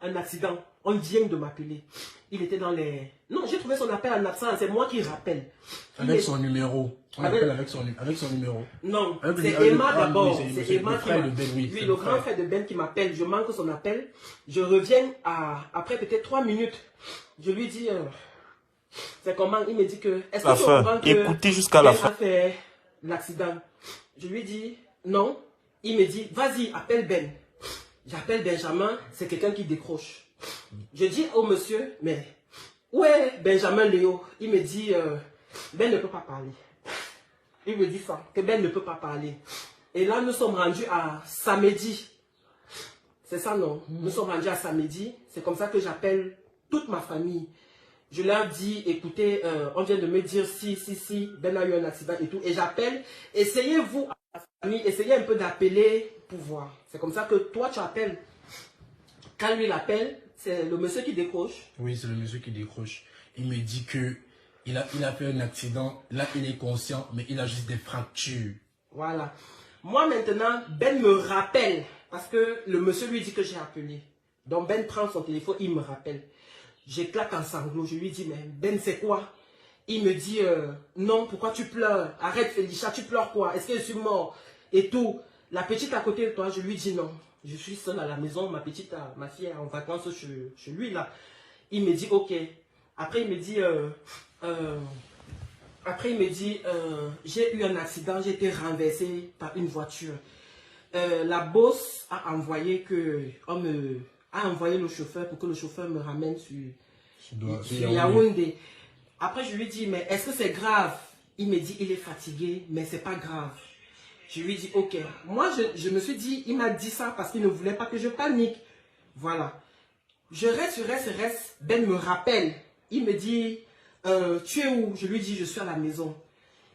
un accident. On vient de m'appeler. Il était dans les... Non, j'ai trouvé son appel en absence. C'est moi qui rappelle. Avec son numéro. On appelle avec son numéro. Non, c'est Emma d'abord. Oui, c'est Emma le frère de Ben, oui. Oui, le grand frère de Ben qui m'appelle. Je manque son appel. Je reviens après peut-être 3 minutes. Je lui dis... c'est comment? Il me dit que... Est-ce que tu comprends que écoutez jusqu'à la fin. Ben a fait l'accident? Je lui dis non. Il me dit, vas-y, appelle Ben. J'appelle Benjamin, c'est quelqu'un qui décroche. Je dis au monsieur, mais où est Benjamin Léo? Il me dit, Ben ne peut pas parler. Il me dit ça, que Ben ne peut pas parler. Et là, nous sommes rendus à samedi. C'est ça, non? Nous sommes rendus à samedi. C'est comme ça que j'appelle toute ma famille. Je leur dis, écoutez, on vient de me dire si, Ben a eu un accident et tout. Et j'appelle, essayez-vous, essayez un peu d'appeler pour voir. C'est comme ça que toi, tu appelles. Quand lui l'appelle, c'est le monsieur qui décroche. Oui, c'est le monsieur qui décroche. Il me dit que il a fait un accident. Là, il est conscient, mais il a juste des fractures. Voilà. Moi, maintenant, Ben me rappelle. Parce que le monsieur lui dit que j'ai appelé. Donc, Ben prend son téléphone, il me rappelle. J'éclate en sanglots. Je lui dis, mais Ben, c'est quoi? Il me dit, non, pourquoi tu pleures? Arrête, Félicia, tu pleures quoi? Est-ce que je suis mort? Et tout. La petite à côté de toi, je lui dis non. Je suis seule à la maison, ma fille est en vacances chez lui là. Il me dit ok. Après il me dit, j'ai eu un accident, j'ai été renversé par une voiture. La boss a envoyé le chauffeur pour que le chauffeur me ramène sur Yaoundé. Après je lui dis mais est-ce que c'est grave? Il me dit il est fatigué mais c'est pas grave. Je lui dis, ok. Moi, je me suis dit, il m'a dit ça parce qu'il ne voulait pas que je panique. Voilà. Je reste. Ben me rappelle. Il me dit, tu es où? Je lui dis, je suis à la maison.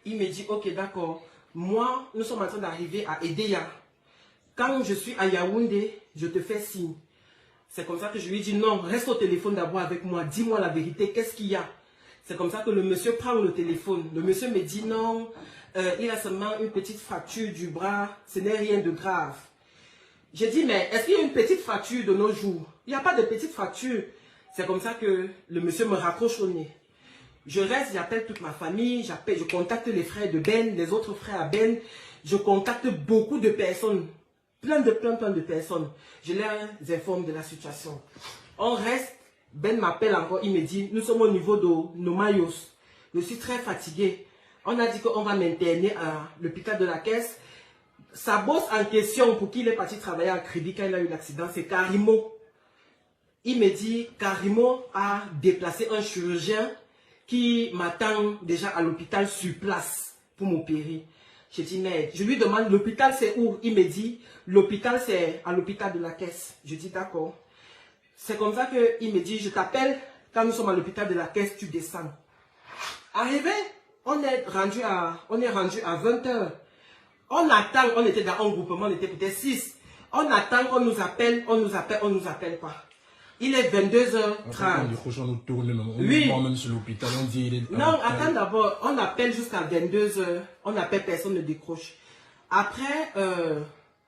Il me dit, ok, d'accord. Moi, nous sommes en train d'arriver à Edea. Quand je suis à Yaoundé, je te fais signe. C'est comme ça que je lui dis, non, reste au téléphone d'abord avec moi. Dis-moi la vérité, qu'est-ce qu'il y a? C'est comme ça que le monsieur prend le téléphone. Le monsieur me dit, non... il a seulement une petite fracture du bras, ce n'est rien de grave. J'ai dit, mais est-ce qu'il y a une petite fracture de nos jours? Il n'y a pas de petite fracture. C'est comme ça que le monsieur me raccroche au nez. Je reste, j'appelle toute ma famille, je contacte les frères de Ben, les autres frères à Ben. Je contacte beaucoup de personnes, plein de personnes. Je les informe de la situation. On reste, Ben m'appelle encore, il me dit, nous sommes au niveau de Nomayos. Je suis très fatigué. On a dit qu'on va m'interner à l'hôpital de la Caisse. Sa boss en question, pour qui il est parti travailler à Crédit quand il a eu l'accident, c'est Karimo. Il me dit, Karimo a déplacé un chirurgien qui m'attend déjà à l'hôpital sur place pour m'opérer. Je dis, mais je lui demande, l'hôpital c'est où? Il me dit, l'hôpital c'est à l'hôpital de la Caisse. Je dis, d'accord. C'est comme ça qu'il me dit, je t'appelle, quand nous sommes à l'hôpital de la Caisse, tu descends. Arrivé, on est rendu à 20 h. On attend, on était dans un groupement, on était peut-être 6. On attend qu'on nous appelle, on nous appelle pas. Il est 22h30. Oui. Même sur l'hôpital, on dit il est... Non, attends d'abord, on appelle jusqu'à 22 h. On appelle, personne ne décroche. Après,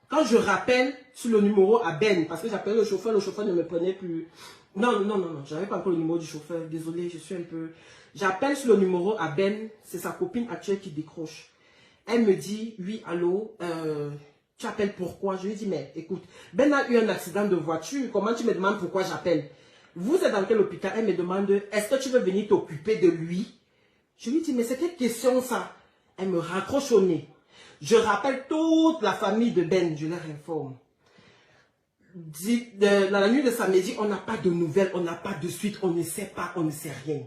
quand je rappelle sur le numéro à Ben, parce que j'appelle le chauffeur ne me prenait plus. Non, j'avais pas encore le numéro du chauffeur. Désolé, je suis un peu... J'appelle sur le numéro à Ben, c'est sa copine actuelle qui décroche. Elle me dit, oui, allô, tu appelles pourquoi? Je lui dis, mais écoute, Ben a eu un accident de voiture, comment tu me demandes pourquoi j'appelle? Vous êtes dans quel hôpital? Elle me demande, est-ce que tu veux venir t'occuper de lui? Je lui dis, mais c'est quelle question ça? Elle me raccroche au nez. Je rappelle toute la famille de Ben, je leur informe. Dans la nuit de samedi, on n'a pas de nouvelles, on n'a pas de suite, on ne sait pas, on ne sait rien.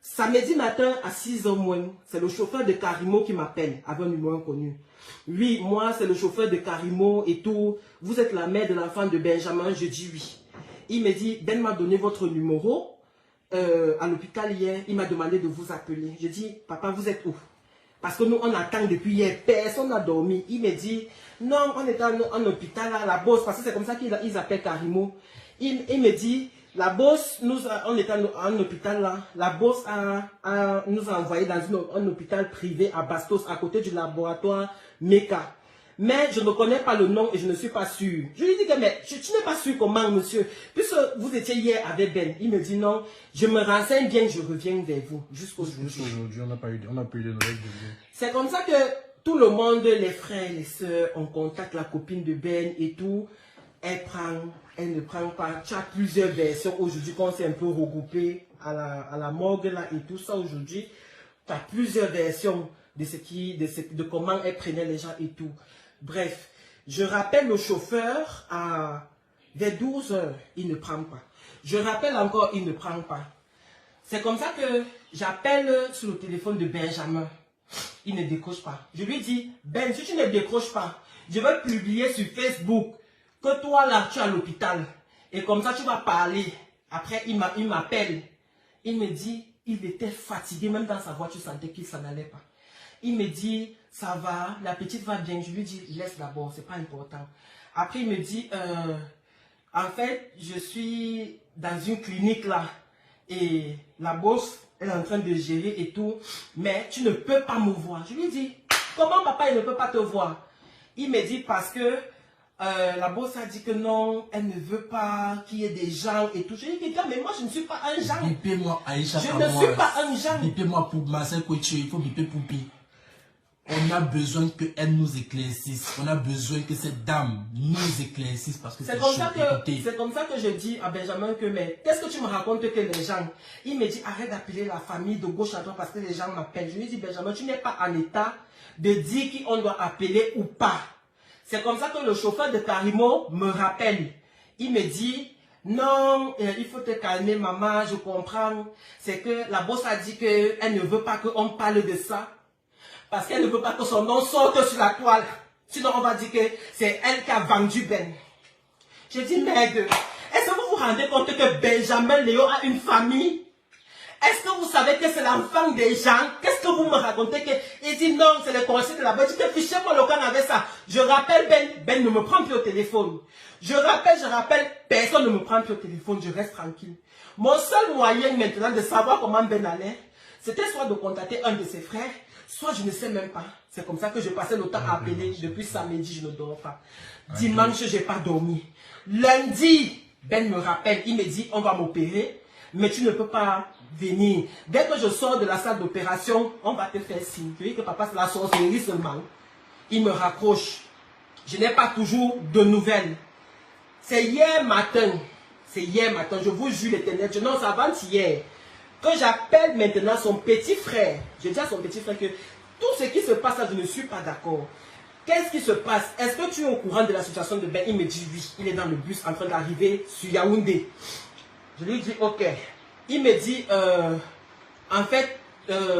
Samedi matin à 6 h moins, c'est le chauffeur de Karimo qui m'appelle avec un numéro inconnu. Oui, moi c'est le chauffeur de Karimo et tout. Vous êtes la mère de l'enfant de Benjamin, je dis oui. Il me dit, Ben m'a donné votre numéro à l'hôpital hier, il m'a demandé de vous appeler. Je dis, papa vous êtes où? Parce que nous on attend depuis hier, personne n'a dormi. Il me dit, non on est en hôpital à la bosse, parce que c'est comme ça qu'ils appellent Karimo. Il me dit, la bosse, on était en hôpital là, la bosse nous a envoyé dans un hôpital privé à Bastos, à côté du laboratoire Meka. mais je ne connais pas le nom et je ne suis pas sûr. Je lui dis que, mais tu n'es pas sûr comment, monsieur? Puisque vous étiez hier avec Ben, il me dit non, je me renseigne bien, je reviens vers vous. Jusqu'aujourd'hui. Jusqu'aujourd'hui, on n'a pas eu de nouvelles de lui. C'est comme ça que tout le monde, les frères, les sœurs, on contacte la copine de Ben et tout. Elle ne prend pas. Tu as plusieurs versions aujourd'hui qu'on s'est un peu regroupé à la morgue là et tout ça aujourd'hui. Tu as plusieurs versions de comment elle prenait les gens et tout. Bref, je rappelle le chauffeur vers 12 h, il ne prend pas. Je rappelle encore, il ne prend pas. C'est comme ça que j'appelle sur le téléphone de Benjamin. Il ne décroche pas. Je lui dis, Ben, si tu ne décroches pas, je vais publier sur Facebook que toi là, tu es à l'hôpital. Et comme ça, tu vas parler. Après, il m'appelle. Il me dit, il était fatigué, même dans sa voix, tu sentais qu'il s'en allait pas. Il me dit, ça va, la petite va bien. Je lui dis, laisse d'abord, c'est pas important. Après, il me dit, en fait, je suis dans une clinique là. Et la bosse, elle est en train de gérer et tout. Mais tu ne peux pas me voir. Je lui dis, comment papa, il ne peut pas te voir? Il me dit, parce que la bosse a dit que non, elle ne veut pas qu'il y ait des gens et tout. Je lui dis, mais moi, je ne suis pas un genre. Bipez-moi, Aïcha. Je ne suis pas un genre. Bipez-moi pour Marcel Kouetche, il faut biper Poupi. On a besoin qu'elle nous éclaircisse. On a besoin que cette dame nous éclaircisse parce que c'est comme ça que je dis à Benjamin que, mais qu'est-ce que tu me racontes que les gens? Il me dit, arrête d'appeler la famille de gauche à droite parce que les gens m'appellent. Je lui dis, Benjamin, tu n'es pas en état de dire qui on doit appeler ou pas. C'est comme ça que le chauffeur de Karimo me rappelle. Il me dit, non, il faut te calmer, maman, je comprends. C'est que la bosse a dit qu'elle ne veut pas qu'on parle de ça. Parce qu'elle ne veut pas que son nom sorte sur la toile. Sinon, on va dire que c'est elle qui a vendu Ben. Je dis, merde, est-ce que vous vous rendez compte que Benjamin Léo a une famille? Est-ce que vous savez que c'est l'enfant des gens? Qu'est-ce que vous me racontez que... Il dit non, c'est le conseil de la boîte. Je dis, fichez-moi le can avec ça. Je rappelle Ben, Ben ne me prend plus au téléphone. Je rappelle, personne ne me prend plus au téléphone, je reste tranquille. Mon seul moyen maintenant de savoir comment Ben allait, c'était soit de contacter un de ses frères, soit je ne sais même pas. C'est comme ça que je passais le temps à appeler. Depuis samedi, je ne dors pas. Dimanche, je n'ai pas dormi. Lundi, Ben me rappelle, il me dit, on va m'opérer, mais tu ne peux pas venir. Dès que je sors de la salle d'opération, on va te faire signe. Tu dis que papa, c'est la sorcellerie seulement. Il me raccroche. Je n'ai pas toujours de nouvelles. C'est hier matin, je vous jure l'éternel, non, c'est avant-hier, que j'appelle maintenant son petit frère. Je dis à son petit frère que tout ce qui se passe là, je ne suis pas d'accord. Qu'est-ce qui se passe? Est-ce que tu es au courant de la situation de Ben? Il me dit oui. Il est dans le bus en train d'arriver sur Yaoundé. Je lui dis ok. Il me dit en fait,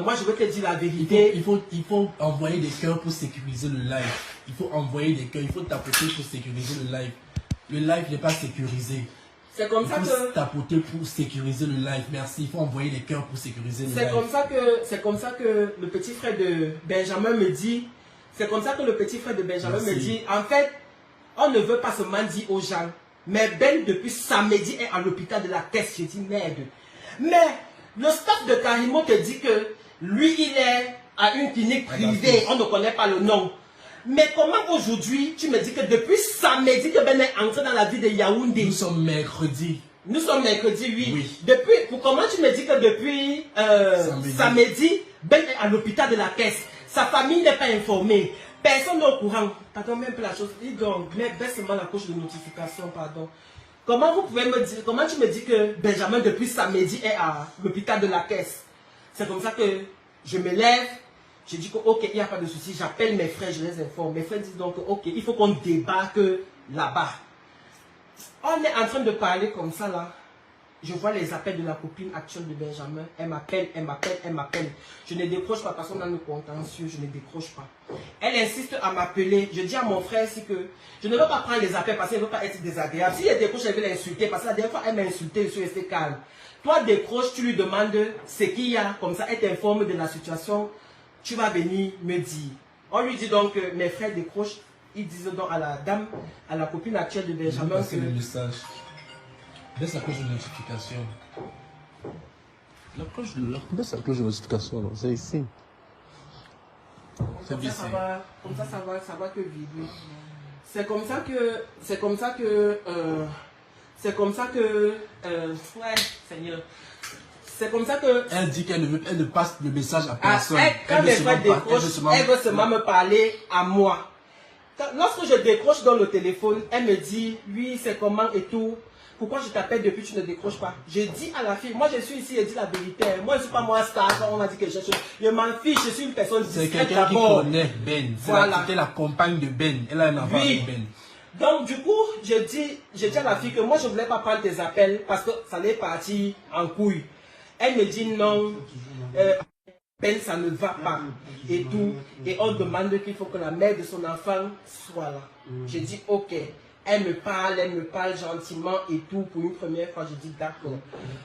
moi je veux te dire la vérité. Il faut envoyer des cœurs pour sécuriser le live. Il faut envoyer des cœurs, il faut tapoter pour sécuriser le live. Le live n'est pas sécurisé. C'est comme ça que... Il faut tapoter pour sécuriser le live. Merci. Il faut envoyer des cœurs pour sécuriser le live. C'est comme ça que le petit frère de Benjamin me dit. C'est comme ça que le petit frère de Benjamin me dit. En fait, on ne veut pas seulement dire aux gens. Mais Ben, depuis samedi, est à l'hôpital de la Caisse. J'ai dit merde. Mais le staff de Karimo te dit que lui, il est à une clinique privée. On ne connaît pas le nom. Mais comment aujourd'hui, tu me dis que depuis samedi que Ben est entré dans la ville de Yaoundé? Nous sommes mercredi. Nous sommes mercredi, oui. Oui. Comment tu me dis que depuis samedi, Ben est à l'hôpital de la Caisse? Sa famille n'est pas informée. Personne n'est au courant. Pardon, même pas la chose. Dis donc, mais baisse seulement la couche de notification, pardon. Comment vous pouvez me dire, comment tu me dis que Benjamin depuis samedi est à l'hôpital de la Caisse? C'est comme ça que je me lève. Je dis que ok, il n'y a pas de souci, j'appelle mes frères, je les informe. Mes frères disent donc ok, il faut qu'on débarque là-bas. On est en train de parler comme ça là. Je vois les appels de la copine actuelle de Benjamin. Elle m'appelle. Je ne décroche pas parce qu'on a le contentieux, je ne décroche pas. Elle insiste à m'appeler. Je dis à mon frère aussi que je ne veux pas prendre les appels parce qu'elle ne veut pas être désagréable. Si elle décroche, elle veut l'insulter parce que la dernière fois elle m'a insulté, je suis resté calme. Toi décroche, tu lui demandes ce qu'il y a, comme ça elle t'informe de la situation. Tu vas venir me dire. On lui dit donc que mes frères décrochent. Ils disent donc à la dame, à la copine actuelle de Benjamin que... le message. Baisse la cloche de notification. Baisse la cloche de notification, c'est ici. Comme ça, ça va que vibrer. C'est comme ça que, ouais, Seigneur. C'est comme ça que... Elle dit qu'elle ne passe le message à personne. Quand mes frères décrochent, elle veut seulement me parler à moi. Lorsque je décroche dans le téléphone, elle me dit, oui, c'est comment et tout. Pourquoi je t'appelle depuis tu ne décroches pas? Je dis à la fille, moi je suis ici, elle dit la vérité. Moi je ne suis pas moi star, on m'a dit que je m'en fiche, je suis une personne discrète. C'est quelqu'un qui connaît Ben. Voilà. C'était la compagne de Ben. Elle a un enfant avec Ben. Donc du coup, je dis à la fille que moi je ne voulais pas prendre tes appels parce que ça allait partir en couille. Elle me dit non, Ben ça ne va pas et tout. Et on demande qu'il faut que la mère de son enfant soit là. Je dis ok. Elle me parle gentiment et tout. Pour une première fois, je dis d'accord.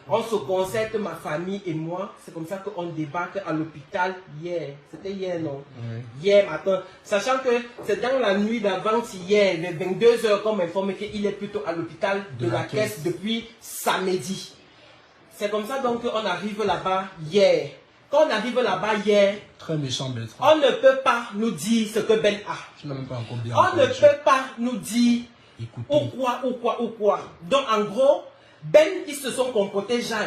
On se concerte, ma famille et moi. C'est comme ça qu'on débarque à l'hôpital hier. C'était hier, non? Hier matin. Sachant que c'est dans la nuit d'avant-hier, vers 22 h, qu'on m'informe qu'il est plutôt à l'hôpital de la caisse depuis samedi. C'est comme ça donc qu'on arrive là-bas hier. Quand on arrive là-bas hier, très méchant, Ben. On ne peut pas nous dire ce que Ben a. Je n'ai même pas encore bien on ne peut pas nous dire ou quoi. Donc en gros, Ben, ils se sont comportés genre.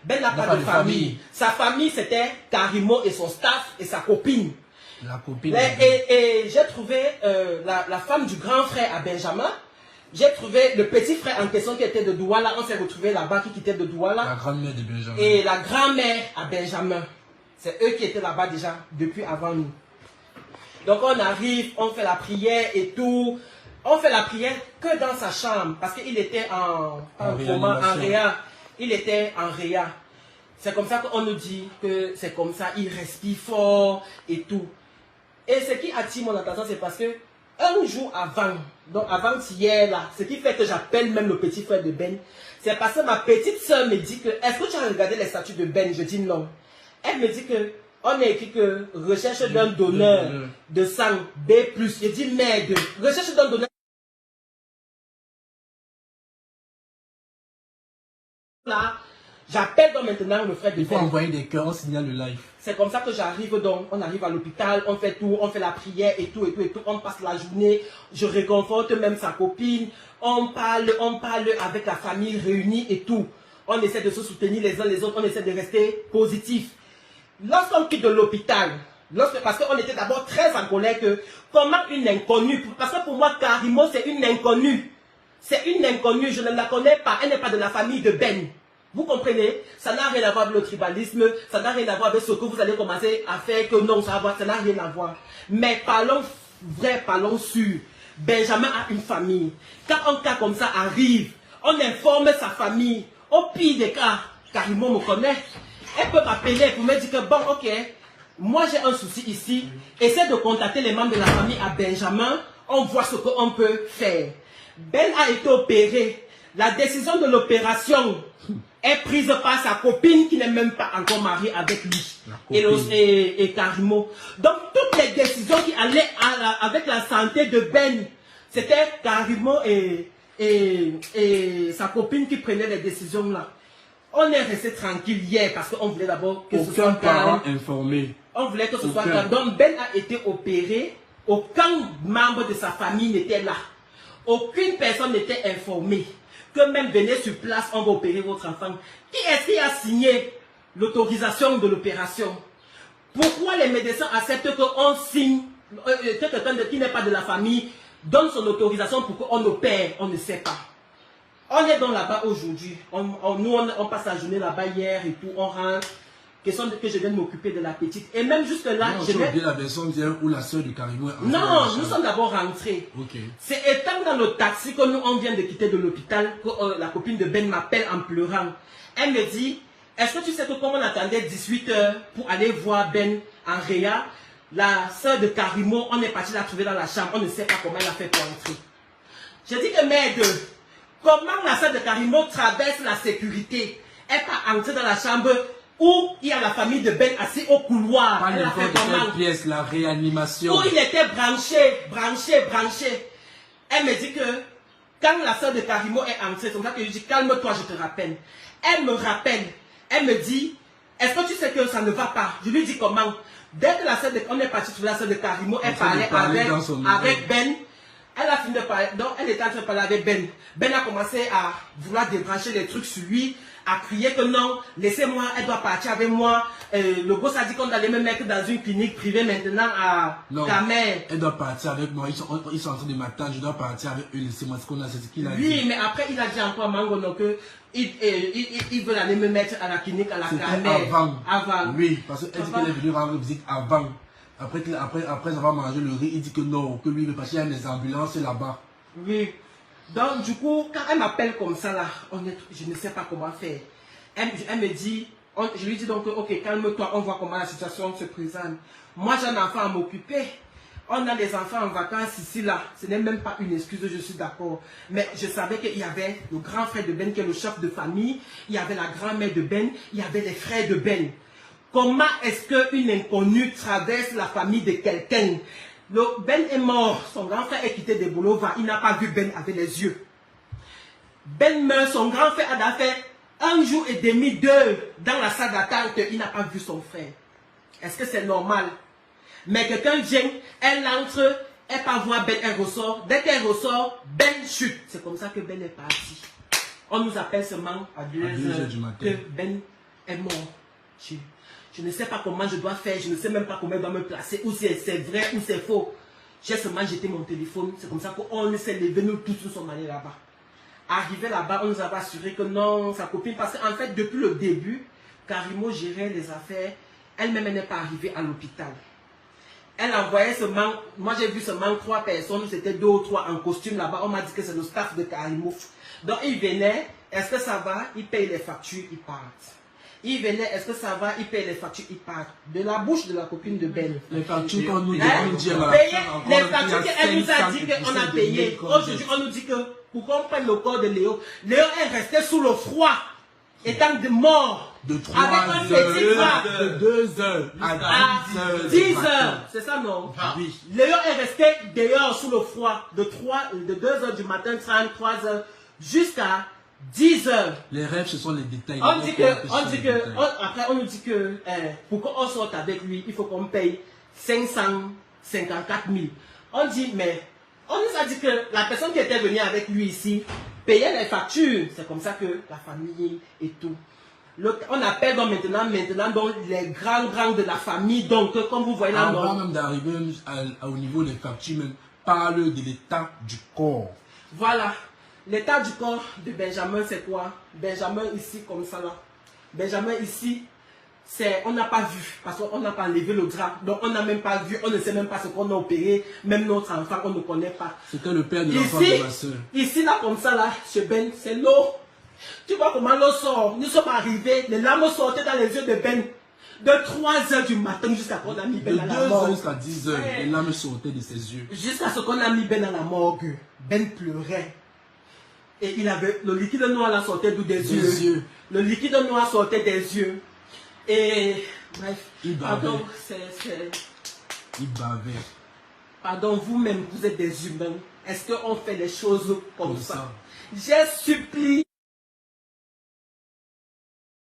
Ben n'a pas de famille. Sa famille, c'était Karimo et son staff et sa copine. La copine. Et j'ai trouvé la femme du grand frère à Benjamin. J'ai trouvé le petit frère en question qui était de Douala. On s'est retrouvé là-bas, qui quittait de Douala. La grand-mère de Benjamin. Et la grand-mère à Benjamin. C'est eux qui étaient là-bas déjà depuis avant nous. Donc on arrive, on fait la prière et tout. On fait la prière que dans sa chambre parce qu'il était en réa. Il était en réa. C'est comme ça qu'on nous dit que c'est comme ça, il respire fort et tout. Et ce qui attire mon attention, c'est parce que un jour avant, donc avant-hier là, ce qui fait que j'appelle même le petit frère de Ben, c'est parce que ma petite soeur me dit que, est-ce que tu as regardé les statuts de Ben? Je dis non. Elle me dit que, on a écrit que recherche d'un donneur de sang B+. Je dis merde, recherche d'un donneur. Là, j'appelle donc maintenant le frère de Ben. Il faut envoyer des cœurs, on signale le live. C'est comme ça que j'arrive donc, on arrive à l'hôpital, on fait tout, on fait la prière et tout, on passe la journée, je réconforte même sa copine, on parle avec la famille réunie et tout. On essaie de se soutenir les uns les autres, on essaie de rester positif. Lorsqu'on quitte de l'hôpital, parce qu'on était d'abord très en colère que, comment une inconnue, parce que pour moi, Karimo, c'est une inconnue. C'est une inconnue, je ne la connais pas, elle n'est pas de la famille de Ben. Vous comprenez? Ça n'a rien à voir avec le tribalisme, ça n'a rien à voir avec ce que vous allez commencer à faire, que non, ça n'a rien à voir. Mais parlons vrai, parlons sûr. Benjamin a une famille. Quand un cas comme ça arrive, on informe sa famille. Au pire des cas, Karimo me connaît. Elle peut m'appeler pour me dire que bon, ok, moi j'ai un souci ici. Essaie de contacter les membres de la famille à Benjamin. On voit ce qu'on peut faire. Ben a été opéré. La décision de l'opération est prise par sa copine qui n'est même pas encore mariée avec lui. Et Karimo. Donc toutes les décisions qui allaient avec la santé de Ben, c'était Karimo et sa copine qui prenaient les décisions là. On est resté tranquille hier parce qu'on voulait d'abord que ce soit calme. Informé. On voulait que ce soit calme. Donc Ben a été opéré. Aucun membre de sa famille n'était là. Aucune personne n'était informée. Que même venez sur place, on va opérer votre enfant. Qui est-ce qui a signé l'autorisation de l'opération? Pourquoi les médecins acceptent qu'on signe, que quelqu'un qui n'est pas de la famille donne son autorisation pour qu'on opère? On ne sait pas. On est donc là-bas aujourd'hui. Nous, on passe la journée là-bas hier et tout. On rentre. Question que je viens de m'occuper de la petite. Et même jusque là, je vais oublier la version d'hier où la soeur de Karimo est entrée. Non, nous sommes d'abord rentrés. Okay. C'est étant dans le taxi que nous, on vient de quitter de l'hôpital, que la copine de Ben m'appelle en pleurant. Elle me dit, est-ce que tu sais que comme on attendait 18 h pour aller voir Ben en réa, la soeur de Karimo, on est parti la trouver dans la chambre. On ne sait pas comment elle a fait pour entrer. Je dis que merde, comment la soeur de Karimo traverse la sécurité? Elle pas entrer dans la chambre où il y a la famille de Ben assis au couloir. Pas n'importe quelle pièce, la réanimation. Où il était branché. Elle me dit que quand la soeur de Karimo est entrée, c'est comme ça que je dis calme-toi, je te rappelle. Elle me rappelle, elle me dit, est-ce que tu sais que ça ne va pas? Je lui dis comment? Dès que on est parti sur la sœur de Karimo, elle parlait avec Ben. Elle a fini de parler, donc elle était en train de parler avec Ben. Ben a commencé à vouloir débrancher les trucs sur lui, à crier que non, laissez-moi, elle doit partir avec moi. Le boss a dit qu'on allait me mettre dans une clinique privée maintenant à Camer. Elle doit partir avec moi, ils sont en train de m'attendre, je dois partir avec eux, laissez-moi ce qu'on a, c'est ce qu'il a dit. Oui, mais après il a dit encore à Mangono que il veut aller me mettre à la clinique à la Camer. Avant. Oui, parce qu'elle dit qu'elle est venue rendre visite avant. Après avoir mangé le riz, il dit que non, que lui, parce qu'il y a des ambulances là-bas. Oui. Donc, du coup, quand elle m'appelle comme ça, là, je ne sais pas comment faire. Elle me dit, je lui dis donc, ok, calme-toi, on voit comment la situation se présente. Moi, j'ai un enfant à m'occuper. On a des enfants en vacances ici, là. Ce n'est même pas une excuse, je suis d'accord. Mais je savais qu'il y avait le grand frère de Ben, qui est le chef de famille. Il y avait la grand-mère de Ben. Il y avait les frères de Ben. Comment est-ce qu'une inconnue traverse la famille de quelqu'un? Ben est mort, son grand frère est quitté de Bolova, il n'a pas vu Ben avec les yeux. Ben meurt, son grand frère a fait 1 jour et demi, 2 dans la salle d'attente, il n'a pas vu son frère. Est-ce que c'est normal? Mais quelqu'un vient, elle entre, elle part voir Ben, elle ressort. Dès qu'elle ressort, Ben chute. C'est comme ça que Ben est parti. On nous appelle seulement à 2 heures du matin que Ben est mort. Je ne sais pas comment je dois faire, je ne sais même pas comment je dois me placer, ou si c'est vrai ou c'est faux. J'ai seulement jeté mon téléphone, c'est comme ça qu'on s'est levé, nous tous nous sommes allés là-bas. Arrivé là-bas, on nous avait assuré que non, sa copine, parce qu'en fait, depuis le début, Karimo gérait les affaires, elle-même n'est pas arrivée à l'hôpital. Elle envoyait seulement, moi j'ai vu seulement 3 personnes, c'était 2 ou 3 en costume là-bas, on m'a dit que c'est le staff de Karimo. Donc ils venaient, est-ce que ça va? Ils payent les factures, ils partent. Il venait, est-ce que ça va? Il paye les factures, il part. De la bouche de la copine de Ben. Les factures qu'on nous dit, les factures qu'elle nous a dit qu'on a payées. Aujourd'hui, on nous dit que pour qu'on prenne le corps de Léo, Léo est resté sous le froid, étant mort. De 3 heures, de 2 heures à 10 heures. C'est ça, non? Oui. Léo est resté dehors sous le froid de 2 heures du matin, 33 heures, jusqu'à 10 heures. Les rêves, ce sont les détails. Après on nous dit que pour qu'on sorte avec lui, il faut qu'on paye 554 000. On dit, mais on nous a dit que la personne qui était venue avec lui ici payait les factures. C'est comme ça que la famille et tout. On appelle donc maintenant donc les grands de la famille. Donc, comme vous voyez là, avant même d'arriver au niveau des factures, même, parle de l'état du corps. Voilà. L'état du corps de Benjamin, c'est quoi? Benjamin ici, comme ça là. Benjamin ici, on n'a pas vu, parce qu'on n'a pas enlevé le drap. Donc on n'a même pas vu, on ne sait même pas ce qu'on a opéré. Même notre enfant, on ne connaît pas. C'était le père de l'enfant de ma soeur. Ici, là, comme ça là, chez Ben, c'est l'eau. Tu vois comment l'eau sort? Nous sommes arrivés, les larmes sortaient dans les yeux de Ben. De 3 heures du matin jusqu'à ce qu'on a mis Ben à la morgue. De 2 heures jusqu'à 10 heures, les larmes sortaient de ses yeux. Jusqu'à ce qu'on a mis Ben à la morgue. Ben pleurait. Et il avait le liquide noir là sortait d'où des yeux. Le liquide noir sortait des yeux. Et bref, pardon, il bavait. Pardon, vous-même, vous êtes des humains. Est-ce qu'on fait les choses comme ça? J'ai supplié.